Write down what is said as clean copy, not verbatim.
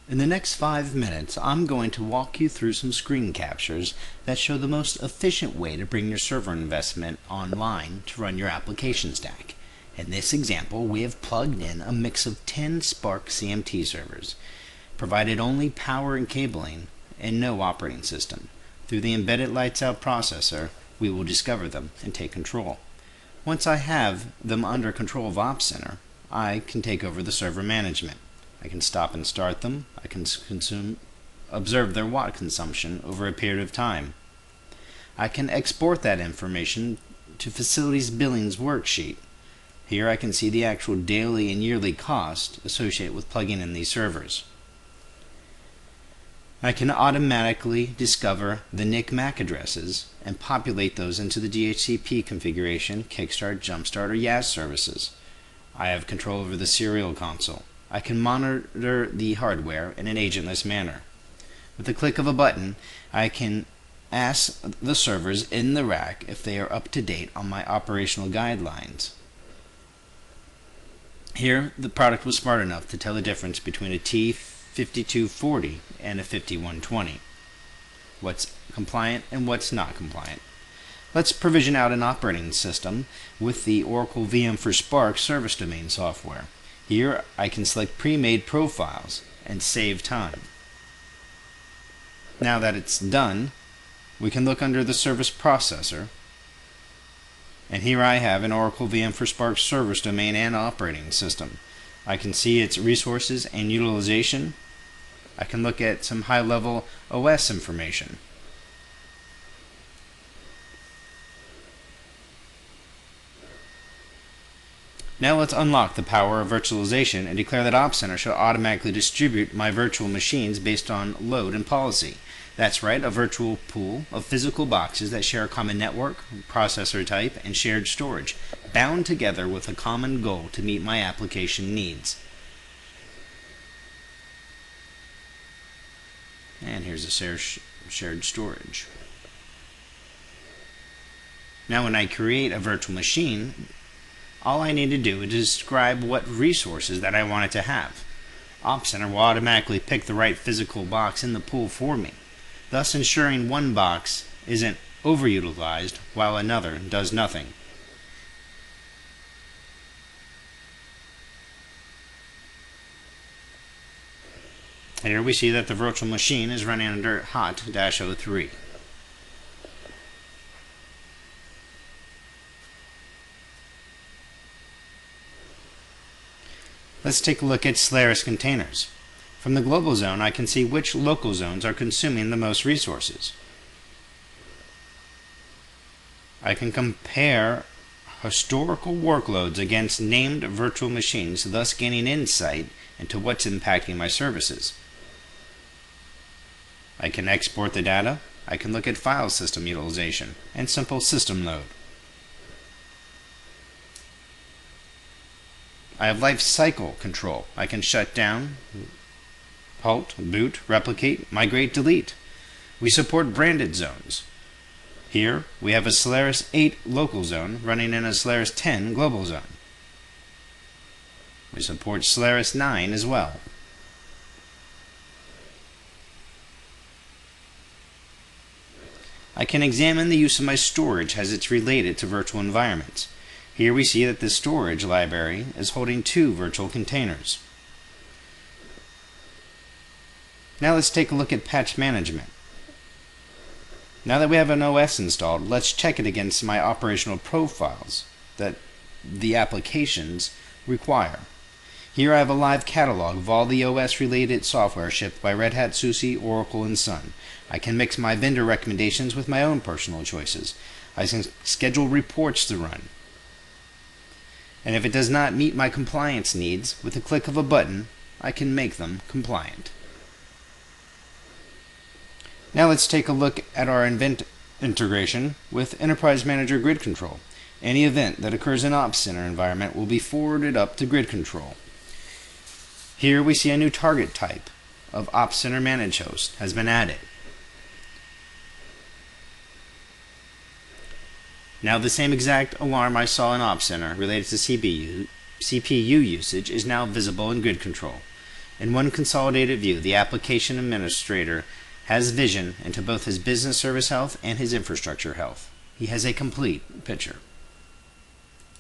In the next 5 minutes, I'm going to walk you through some screen captures that show the most efficient way to bring your server investment online to run your application stack. In this example, we have plugged in a mix of 10 Spark CMT servers, provided only power and cabling, and no operating system. Through the embedded lights out processor, we will discover them and take control. Once I have them under control of OpsCenter, I can take over the server management. I can stop and start them. I can observe their watt consumption over a period of time. I can export that information to Facilities Billings worksheet. Here I can see the actual daily and yearly cost associated with plugging in these servers. I can automatically discover the NIC MAC addresses and populate those into the DHCP configuration, Kickstart, Jumpstart, or YAS services. I have control over the serial console. I can monitor the hardware in an agentless manner. With the click of a button, I can ask the servers in the rack if they are up to date on my operational guidelines. Here, the product was smart enough to tell the difference between a T5240 and a 5120. What's compliant and what's not compliant. Let's provision out an operating system with the Oracle VM for Spark service domain software. Here I can select pre-made profiles and save time. Now that it's done, we can look under the service processor, and here I have an Oracle VM for Spark service domain and operating system. I can see its resources and utilization. I can look at some high-level OS information. Now let's unlock the power of virtualization and declare that OpsCenter shall automatically distribute my virtual machines based on load and policy. That's right, a virtual pool of physical boxes that share a common network, processor type, and shared storage, bound together with a common goal to meet my application needs. And here's a shared storage. Now when I create a virtual machine, all I need to do is describe what resources that I want it to have. OpsCenter will automatically pick the right physical box in the pool for me, thus ensuring one box isn't overutilized while another does nothing. Here we see that the virtual machine is running under hot-03. Let's take a look at Solaris containers. From the global zone, I can see which local zones are consuming the most resources. I can compare historical workloads against named virtual machines, thus gaining insight into what's impacting my services. I can export the data. I can look at file system utilization and simple system load. I have life cycle control. I can shut down, halt, boot, replicate, migrate, delete. We support branded zones. Here we have a Solaris 8 local zone running in a Solaris 10 global zone. We support Solaris 9 as well. I can examine the use of my storage as it's related to virtual environments. Here we see that the storage library is holding 2 virtual containers. Now let's take a look at patch management. Now that we have an OS installed, let's check it against my operational profiles that the applications require. Here I have a live catalog of all the OS related software shipped by Red Hat, SUSE, Oracle, and Sun. I can mix my vendor recommendations with my own personal choices. I can schedule reports to run. And if it does not meet my compliance needs, with a click of a button, I can make them compliant. Now let's take a look at our event integration with Enterprise Manager Grid Control. Any event that occurs in OpsCenter environment will be forwarded up to Grid Control. Here we see a new target type of OpsCenter Managed Host has been added. Now the same exact alarm I saw in OpsCenter related to CPU usage is now visible in Grid Control. In one consolidated view, the application administrator has vision into both his business service health and his infrastructure health. He has a complete picture.